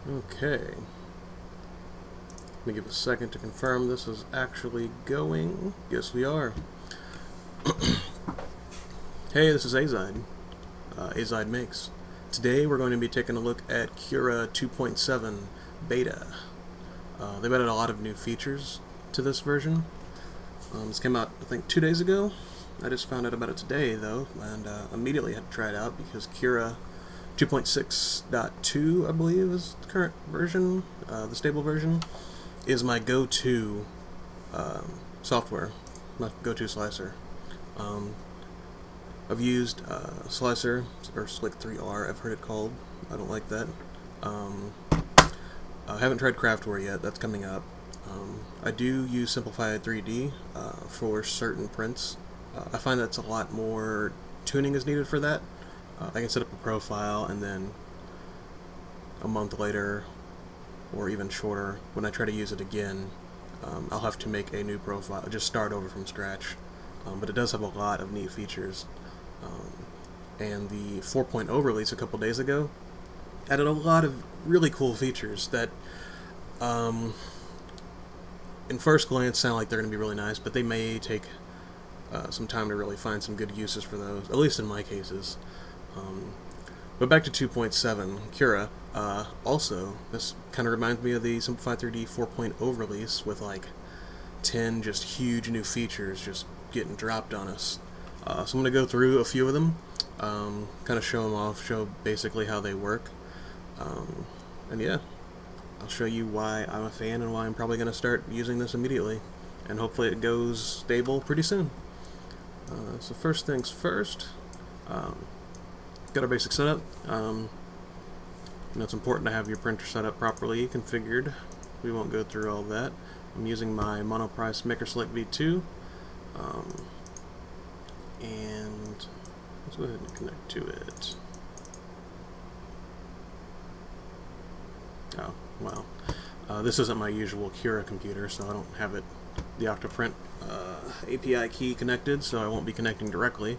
Okay. Let me give a second to confirm this is actually going. Yes, we are. Hey, this is Azide. Azide Makes. Today we're going to be taking a look at Cura 2.7 beta. They've added a lot of new features to this version. This came out, I think, 2 days ago. I just found out about it today, though, and immediately had to try it out because Cura 2.6.2, I believe, is the current version, the stable version, is my go-to software, my go-to slicer. I've used Slicer, or Slick 3R, I've heard it called. I don't like that. I haven't tried Craftware yet, that's coming up. I do use Simplified 3D for certain prints. I find that's a lot more tuning is needed for that. I can set up a profile and then a month later, or even shorter, when I try to use it again, I'll have to make a new profile, just start over from scratch. But it does have a lot of neat features. And the 4.0 release a couple days ago added a lot of really cool features that in first glance sound like they're going to be really nice, but they may take some time to really find some good uses for those, at least in my cases. But back to 2.7, Cura. Also, this kind of reminds me of the Simplified 3D 4.0 release with like 10 just huge new features just getting dropped on us. So I'm going to go through a few of them, kind of show them off, show basically how they work. And yeah, I'll show you why I'm a fan and why I'm probably going to start using this immediately. And hopefully it goes stable pretty soon. So first things first, got our basic setup. It's important to have your printer set up properly configured. We won't go through all that. I'm using my Monoprice Maker Select V2, and let's go ahead and connect to it. Oh, wow. This isn't my usual Cura computer, so I don't have it, the Octoprint API key connected, so I won't be connecting directly.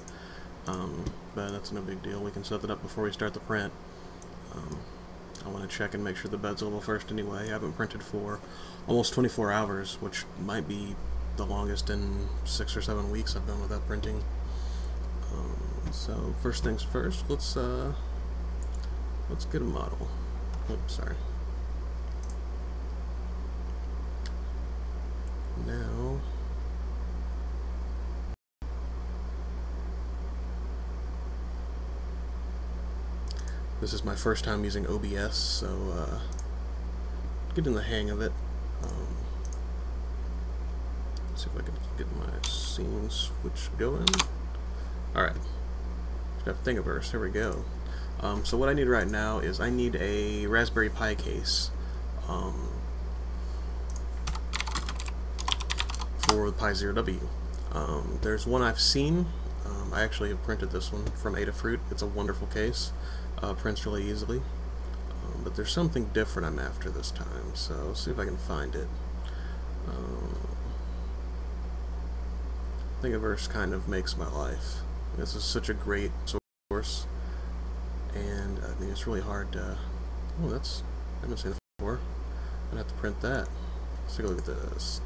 But that's no big deal. We can set that up before we start the print. I want to check and make sure the bed's level first anyway. I haven't printed for almost 24 hours, which might be the longest in 6 or 7 weeks I've been without printing. So first things first, let's get a model. Oops, sorry. Now, this is my first time using OBS, so getting the hang of it. See if I can get my scene switch going. Alright, got Thingiverse, here we go. So what I need right now is I need a Raspberry Pi case for the Pi Zero W. There's one I've seen. I actually have printed this one from Adafruit. It's a wonderful case. Prints really easily. But there's something different I'm after this time, so let's see if I can find it. Thingiverse kind of makes my life. This is such a great source, and I mean it's really hard to... Oh, that's... I haven't seen it before. I'm gonna have to print that. Let's take a look at this.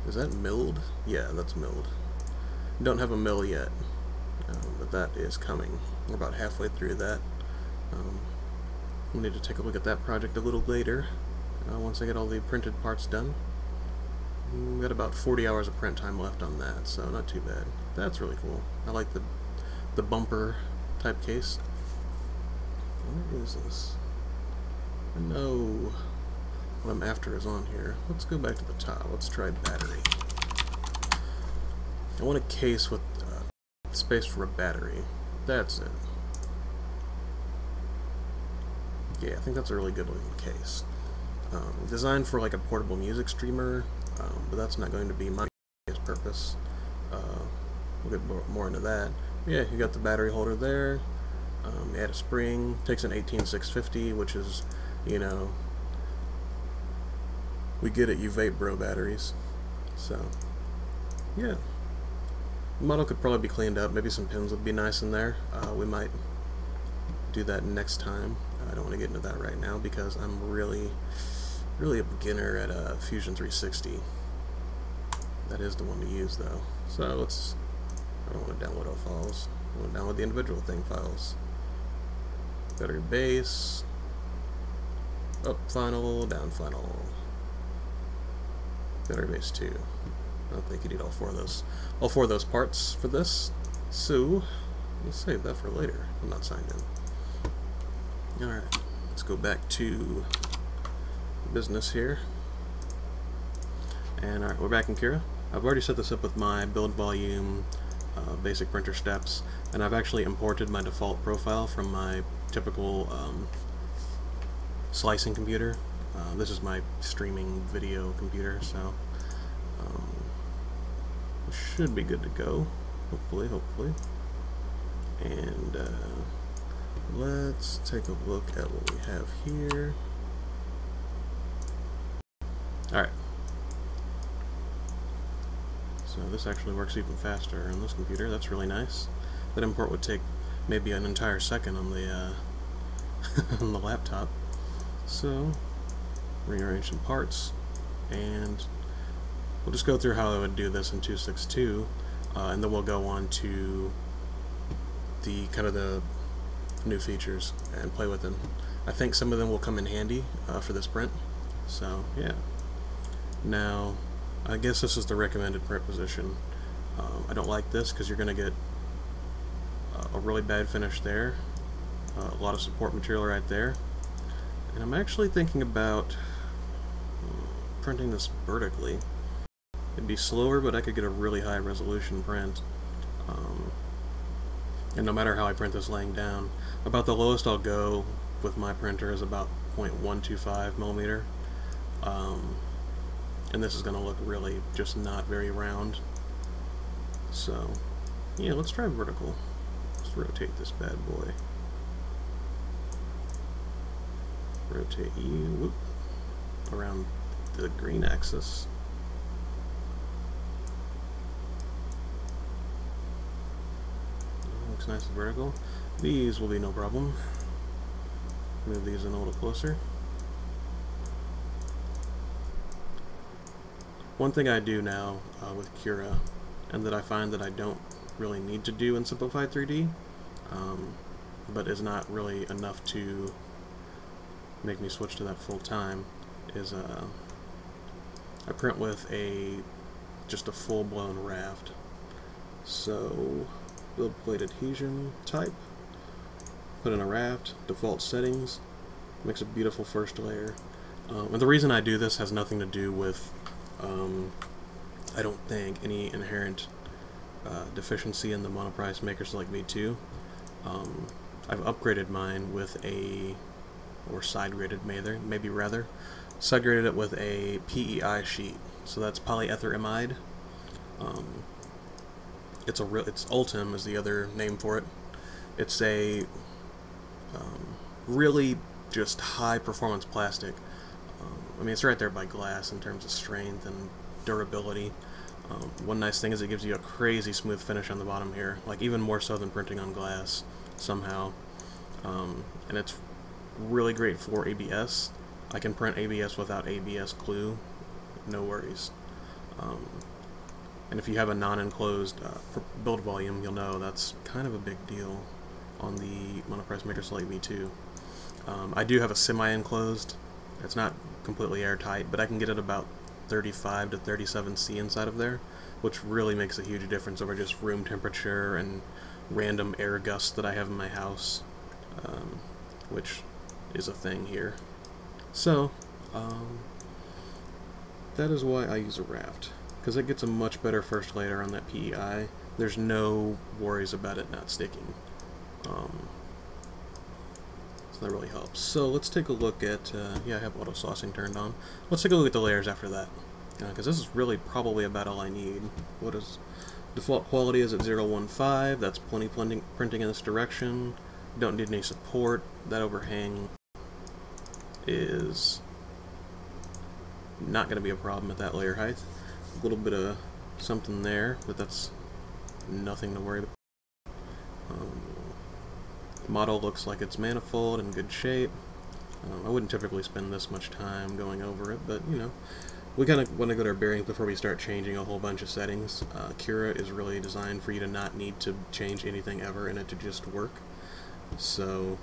Is that milled? Yeah, that's milled. Don't have a mill yet, but that is coming. We're about halfway through that. We'll need to take a look at that project a little later, once I get all the printed parts done. We've got about 40 hours of print time left on that, so not too bad. That's really cool. I like the bumper type case. Where is this? I know what I'm after is on here. Let's go back to the top. Let's try battery. I want a case with space for a battery. That's it. Yeah, I think that's a really good looking case. Designed for like a portable music streamer, but that's not going to be my purpose. We'll get more into that. Yeah, you got the battery holder there. You add a spring. Takes an 18650, which is, you know, we get it, you vape bro batteries. So, yeah. The model could probably be cleaned up. Maybe some pins would be nice in there. We might do that next time. I don't want to get into that right now because I'm really a beginner at Fusion 360. That is the one to use though. So I don't want to download all files. I want to download the individual thing files. Battery base, up final, down final. Battery base 2. I don't think you need all four of those parts for this. So let's save that for later. I'm not signed in. Alright, let's go back to business here. And alright, we're back in Cura. I've already set this up with my build volume basic printer steps, and I've actually imported my default profile from my typical slicing computer. This is my streaming video computer, so we should be good to go, hopefully. And let's take a look at what we have here. Alright. So this actually works even faster on this computer. That's really nice. That import would take maybe an entire second on the on the laptop. So rearrange some parts, and we'll just go through how I would do this in 2.6.2, and then we'll go on to the kind of the new features and play with them. I think some of them will come in handy for this print. So yeah. Now, I guess this is the recommended print position. I don't like this because you're going to get a really bad finish there, a lot of support material right there, and I'm actually thinking about printing this vertically. It'd be slower, but I could get a really high resolution print, and no matter how I print this laying down, about the lowest I'll go with my printer is about 0.125 millimeter. And this is going to look really just not very round. So, yeah, let's try vertical. Let's rotate this bad boy. Rotate you around the green axis. Looks nice and vertical. These will be no problem. Move these in a little closer. One thing I do now with Cura, and that I find that I don't really need to do in Simplified 3D, but is not really enough to make me switch to that full time, is I print with just a full-blown raft. So build plate adhesion type, put in a raft, default settings, makes a beautiful first layer. And the reason I do this has nothing to do with I don't think any inherent deficiency in the monoprice makers like me too. I've upgraded mine with or side-graded side-graded it with a PEI sheet. So that's polyetheramide. It's Ultim is the other name for it. It's a really just high-performance plastic. I mean, it's right there by glass in terms of strength and durability. One nice thing is it gives you a crazy smooth finish on the bottom here, like even more so than printing on glass somehow. And it's really great for ABS. I can print ABS without ABS glue, no worries. And if you have a non-enclosed build volume, you'll know that's kind of a big deal on the monoprice makers like me too. I do have a semi-enclosed. It's not completely airtight, but I can get it about 35 to 37 C inside of there, which really makes a huge difference over just room temperature and random air gusts that I have in my house, which is a thing here. So, that is why I use a raft, because it gets a much better first layer on that PEI. There's no worries about it not sticking. So that really helps. So let's take a look at, yeah, I have auto saucing turned on. Let's take a look at the layers after that, because this is really probably about all I need. What is default quality is at 0.15. That's plenty printing in this direction. Don't need any support. That overhang is not going to be a problem at that layer height. A little bit of something there, but that's nothing to worry about. Model looks like it's manifold in good shape. I wouldn't typically spend this much time going over it, but you know, we kind of want to go to our bearings before we start changing a whole bunch of settings. Cura is really designed for you to not need to change anything ever and it to just work. So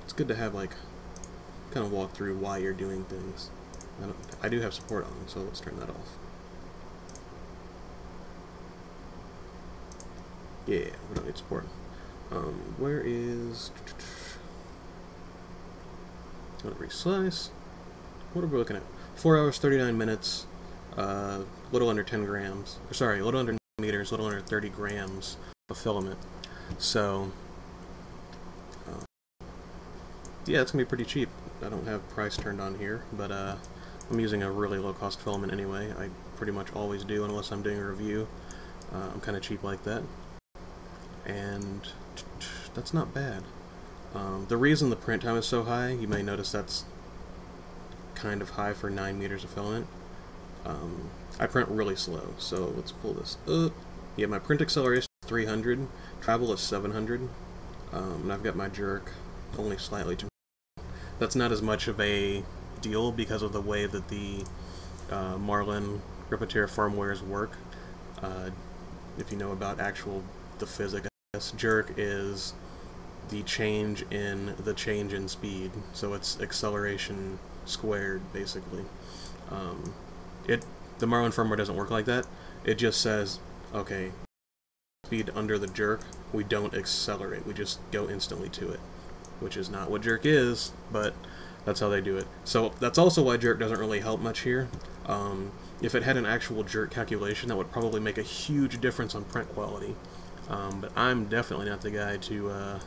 it's good to have like kind of walk through why you're doing things. I do have support on, so let's turn that off. Yeah, we don't need support. Where is... Go to reslice. What are we looking at? 4 hours, 39 minutes, little under 10 grams. Or sorry, a little under 9 meters, little under 30 grams of filament. So, yeah, it's going to be pretty cheap. I don't have price turned on here, but I'm using a really low-cost filament anyway. I pretty much always do unless I'm doing a review. I'm kind of cheap like that. And that's not bad. The reason the print time is so high, you may notice that's kind of high for 9 meters of filament. I print really slow, so let's pull this up. Yeah, my print acceleration is 300, travel is 700, and I've got my jerk only slightly too. That's not as much of a deal because of the way that the Marlin Repetier firmwares work. If you know about the physics, jerk is the change in speed, so it's acceleration squared basically. The Marlin firmware doesn't work like that. It just says, okay, speed under the jerk, we don't accelerate, we just go instantly to it, which is not what jerk is, but that's how they do it. So that's also why jerk doesn't really help much here. If it had an actual jerk calculation, that would probably make a huge difference on print quality. But I'm definitely not the guy to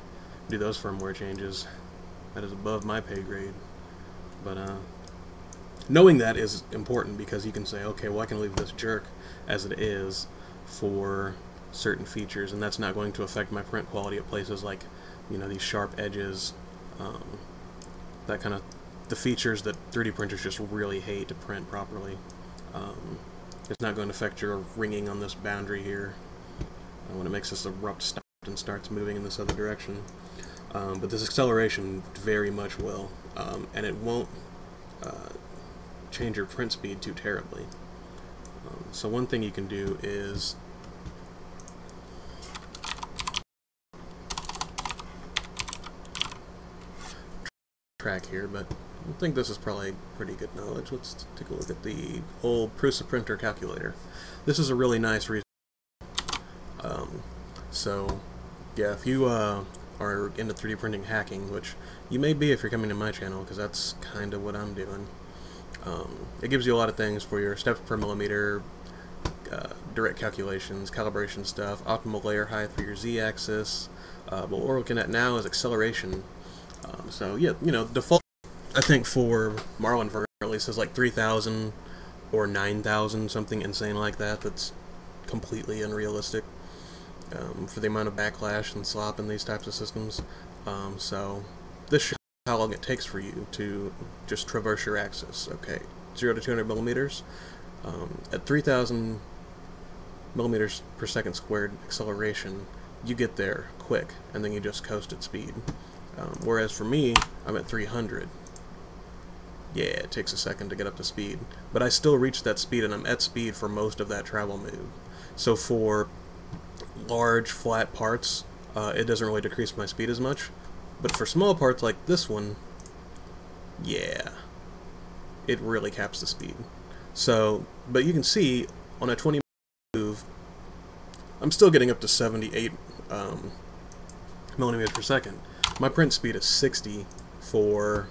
do those firmware changes. That is above my pay grade. But knowing that is important because you can say, okay, well I can leave this jerk as it is for certain features, and that's not going to affect my print quality at places like, you know, these sharp edges, that kind of, the features that 3D printers just really hate to print properly. It's not going to affect your ringing on this boundary here when it makes this abrupt stop and starts moving in this other direction. But this acceleration very much will, and it won't change your print speed too terribly. So one thing you can do is track here, but I think this is probably pretty good knowledge. Let's take a look at the old Prusa printer calculator. This is a really nice reason. So yeah, if you are into 3D printing hacking, which you may be if you're coming to my channel, because that's kind of what I'm doing, it gives you a lot of things for your steps per millimeter, direct calculations, calibration stuff, optimal layer height for your z-axis. But what we're looking at now is acceleration. So yeah, you know, default I think for Marlin at least is like 3,000 or 9,000, something insane like that. That's completely unrealistic for the amount of backlash and slop in these types of systems. So this shows how long it takes for you to just traverse your axis. Okay, 0 to 200 millimeters at 3,000 millimeters per second squared acceleration, you get there quick, and then you just coast at speed. Whereas for me, I'm at 300. Yeah, it takes a second to get up to speed, but I still reach that speed, and I'm at speed for most of that travel move. So for large, flat parts, it doesn't really decrease my speed as much, but for small parts like this one, yeah, it really caps the speed. So, but you can see, on a 20 move, I'm still getting up to 78 millimeters per second. My print speed is 60 for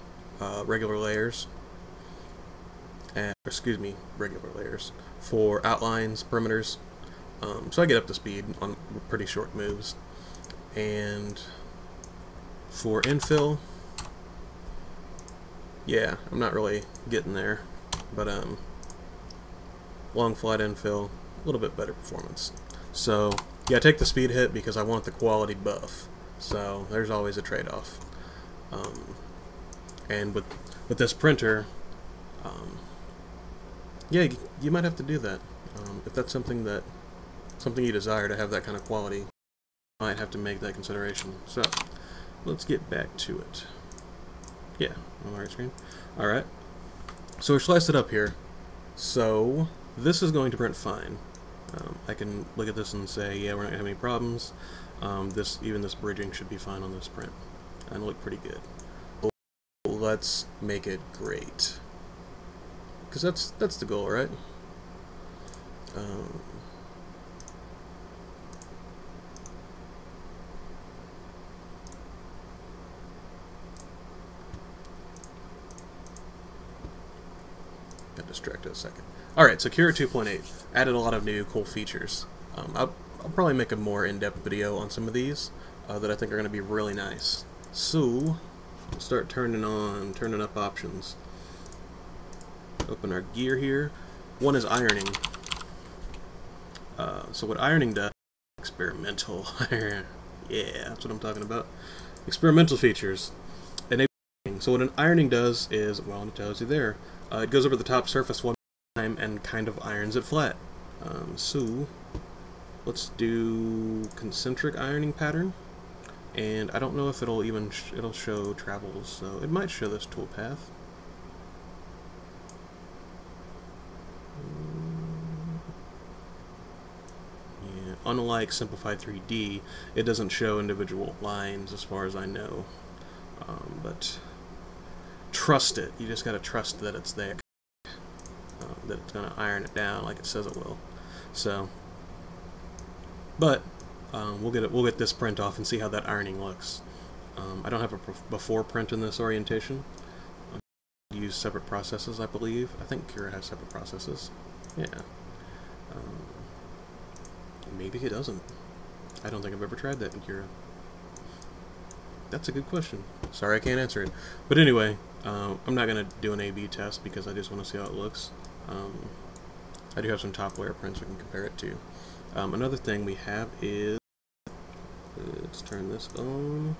regular layers, and regular layers for outlines, perimeters. So I get up to speed on pretty short moves. And for infill, yeah, I'm not really getting there, but long flat infill, a little bit better performance. So yeah, I take the speed hit because I want the quality buff. So there's always a trade-off. And with this printer, yeah, you might have to do that. If that's something you desire, to have that kind of quality, you might have to make that consideration. So let's get back to it. Yeah, on my screen. Alright, so we sliced it up here. So this is going to print fine. I can look at this and say, yeah, we're not going to have any problems. Even this bridging should be fine on this print. And look pretty good. Let's make it great. Because that's the goal, right? Got distracted a second. Alright, so Cura 2.8 added a lot of new cool features. I'll probably make a more in-depth video on some of these that I think are going to be really nice. So, we'll start turning up options. Open our gear here. One is ironing. So what ironing does, experimental iron. Yeah, that's what I'm talking about. Experimental features. So what an ironing does is, well, it tells you there, it goes over the top surface one time and kind of irons it flat. So let's do concentric ironing pattern, and I don't know if it'll even it'll show travels, so it might show this toolpath. Yeah, unlike simplified 3D, it doesn't show individual lines as far as I know, but trust it. You just gotta trust that it's there, that it's gonna iron it down like it says it will. So, but we'll get this print off and see how that ironing looks. I don't have a before print in this orientation. Use separate processes, I believe. I think Cura has separate processes. Yeah. Maybe it doesn't. I don't think I've ever tried that in Cura. That's a good question. Sorry I can't answer it. But anyway, I'm not going to do an A/B test because I just want to see how it looks. I do have some top layer prints we can compare it to. Another thing we have is, let's turn this on.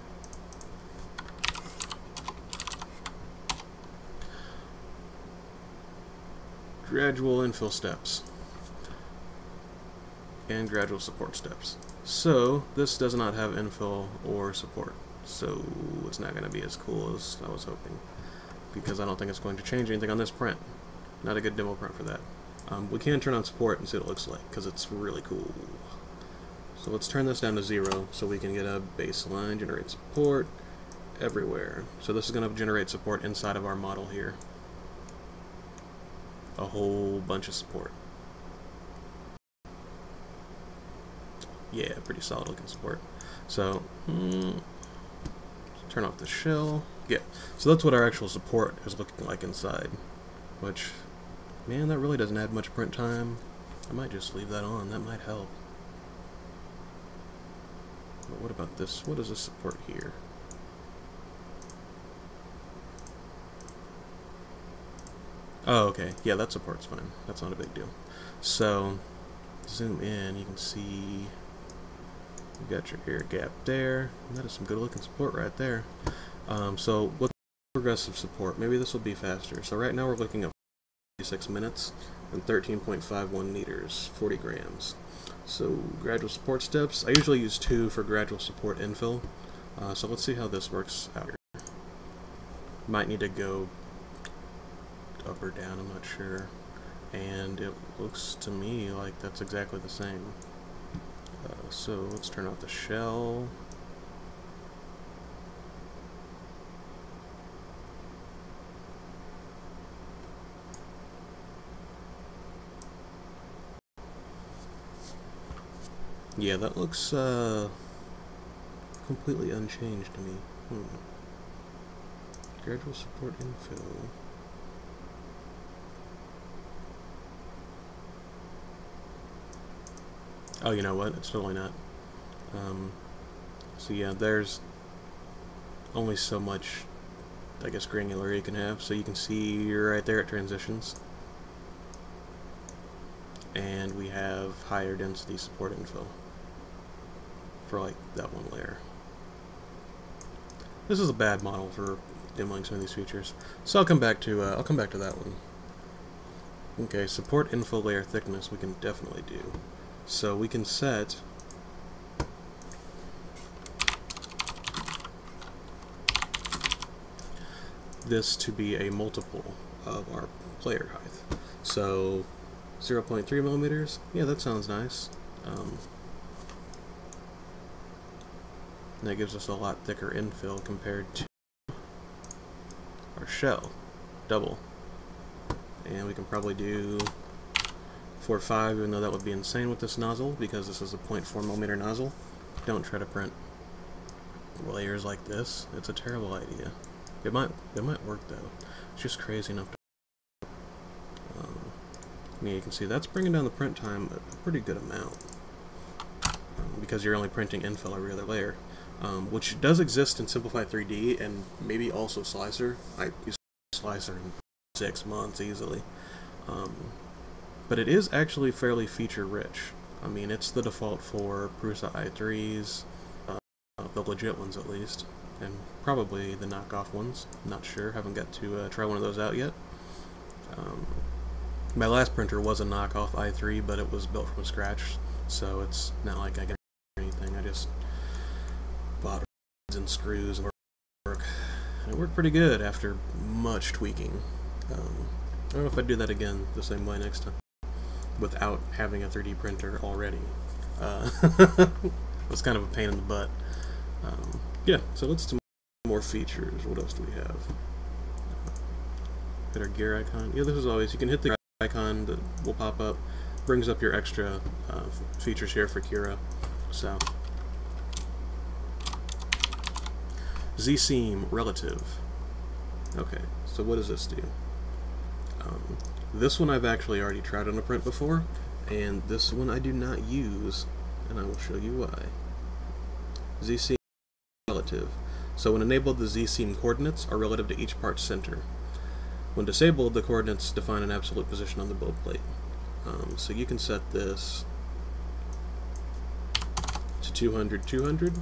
Gradual infill steps and gradual support steps. So this does not have infill or support, so it's not going to be as cool as I was hoping, because I don't think it's going to change anything on this print. Not a good demo print for that. We can turn on support and see what it looks like, because it's really cool. So let's turn this down to 0 so we can get a baseline, generate support everywhere. So this is going to generate support inside of our model here. A whole bunch of support. Yeah, pretty solid looking support. So, turn off the shell. Yeah, so that's what our actual support is looking like inside. Which, man, that really doesn't add much print time. I might just leave that on, that might help. But what about this? What is the support here? Oh, okay. Yeah, that support's fine. That's not a big deal. So, zoom in, you can see you got your air gap there. And that is some good looking support right there. So, what's progressive support? Maybe this will be faster. So right now we're looking at 46 minutes and 13.51 meters, 40 grams. So, gradual support steps. I usually use 2 for gradual support infill. So let's see how this works out here. Might need to go up or down, I'm not sure, and it looks to me like that's exactly the same. So let's turn off the shell. Yeah, that looks completely unchanged to me. Gradual support infill. Oh, you know what? It's totally not. So yeah, there's only so much, I guess, granularity you can have. So you can see right there it transitions. And we have higher density support infill for like that one layer. This is a bad model for demoing some of these features. So I'll come back to that one. Okay, support infill layer thickness we can definitely do. So we can set this to be a multiple of our player height. So 0.3 millimeters, yeah, that sounds nice. That gives us a lot thicker infill compared to our shell, double. And we can probably do 4.5, even though that would be insane with this nozzle, because this is a 0.4 millimeter nozzle. Don't try to print layers like this. It's a terrible idea. It might work though. It's just crazy enough to yeah, you can see that's bringing down the print time a pretty good amount, because you're only printing infill every other layer, which does exist in Simplify 3D and maybe also Slicer. I use Slicer in 6 months easily, but it is actually fairly feature rich. I mean, it's the default for Prusa i3s, the legit ones at least, and probably the knockoff ones. Not sure, haven't got to try one of those out yet. My last printer was a knockoff i3, but it was built from scratch, so it's not like I can anything. I just bought and screws and work. And it worked pretty good after much tweaking. I don't know if I'd do that again the same way next time, without having a 3D printer already. It was kind of a pain in the butt. Yeah, so let's do more features. What else do we have? Hit our gear icon. Yeah, this is always, you can hit the icon that will pop up. Brings up your extra features here for Cura. So, Z-seam relative. Okay, so what does this do? This one I've actually already tried on a print before, and this one I do not use, and I will show you why. Z-seam relative. So when enabled, the Z-seam coordinates are relative to each part's center. When disabled, the coordinates define an absolute position on the build plate. So you can set this to 200, 200.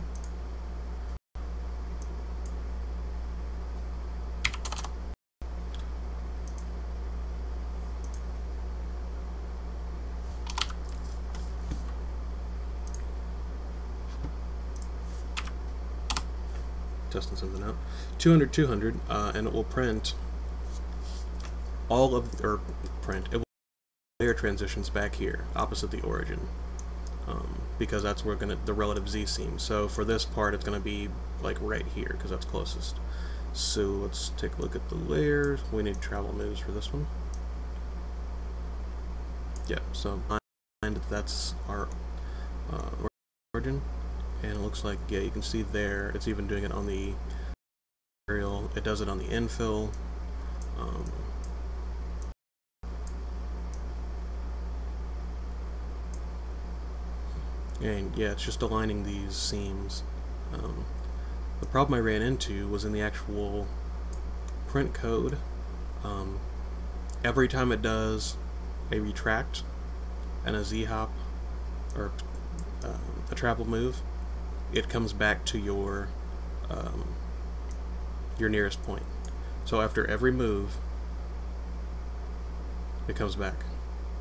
Testing something out. 200, 200, and it will print all of, it will layer transitions back here, opposite the origin, because that's where the relative Z-seam. So for this part, it's gonna be like right here, because that's closest. So let's take a look at the layers. We need travel moves for this one. Yeah, so that's our origin. And it looks like, yeah, you can see there, it's even doing it on the material. It does it on the infill. And yeah, it's just aligning these seams. The problem I ran into was in the actual print code. Every time it does a retract and a Z-hop, or a travel move, it comes back to your nearest point. So after every move, it comes back,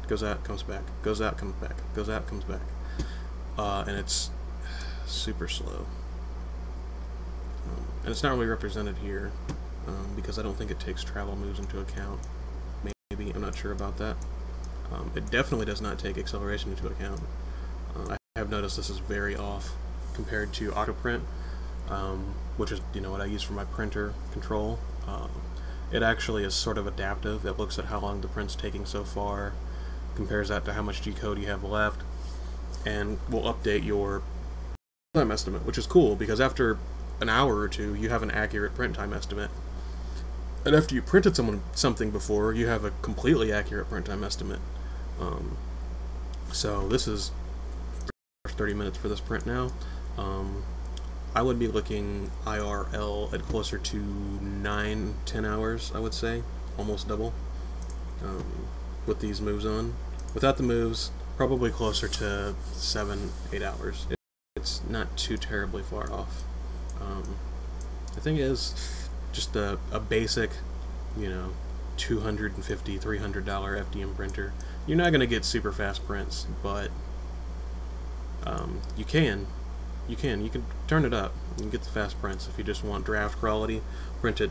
goes out, comes back, goes out, comes back, goes out, comes back, and it's super slow. And it's not really represented here because I don't think it takes travel moves into account. Maybe, I'm not sure about that. It definitely does not take acceleration into account. I have noticed this is very off compared to autoprint, which is, you know, what I use for my printer control. It actually is sort of adaptive. It looks at how long the print's taking so far, compares that to how much G-code you have left, and will update your time estimate, which is cool, because after an hour or two, you have an accurate print time estimate. And after you printed something before, you have a completely accurate print time estimate. So this is 30 minutes for this print now. I would be looking IRL at closer to 9-10 hours, I would say, almost double, with these moves on. Without the moves, probably closer to 7-8 hours. It's not too terribly far off. The thing is, just a basic, you know, $250, $300 FDM printer, you're not going to get super fast prints, but you can turn it up and get the fast prints if you just want draft quality, print it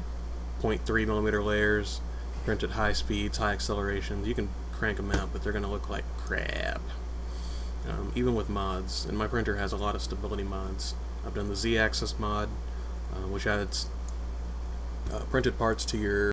0.3mm layers, print at high speeds, high accelerations. You can crank them out, but they're going to look like crap. Even with mods, and my printer has a lot of stability mods. I've done the Z-axis mod, which adds printed parts to your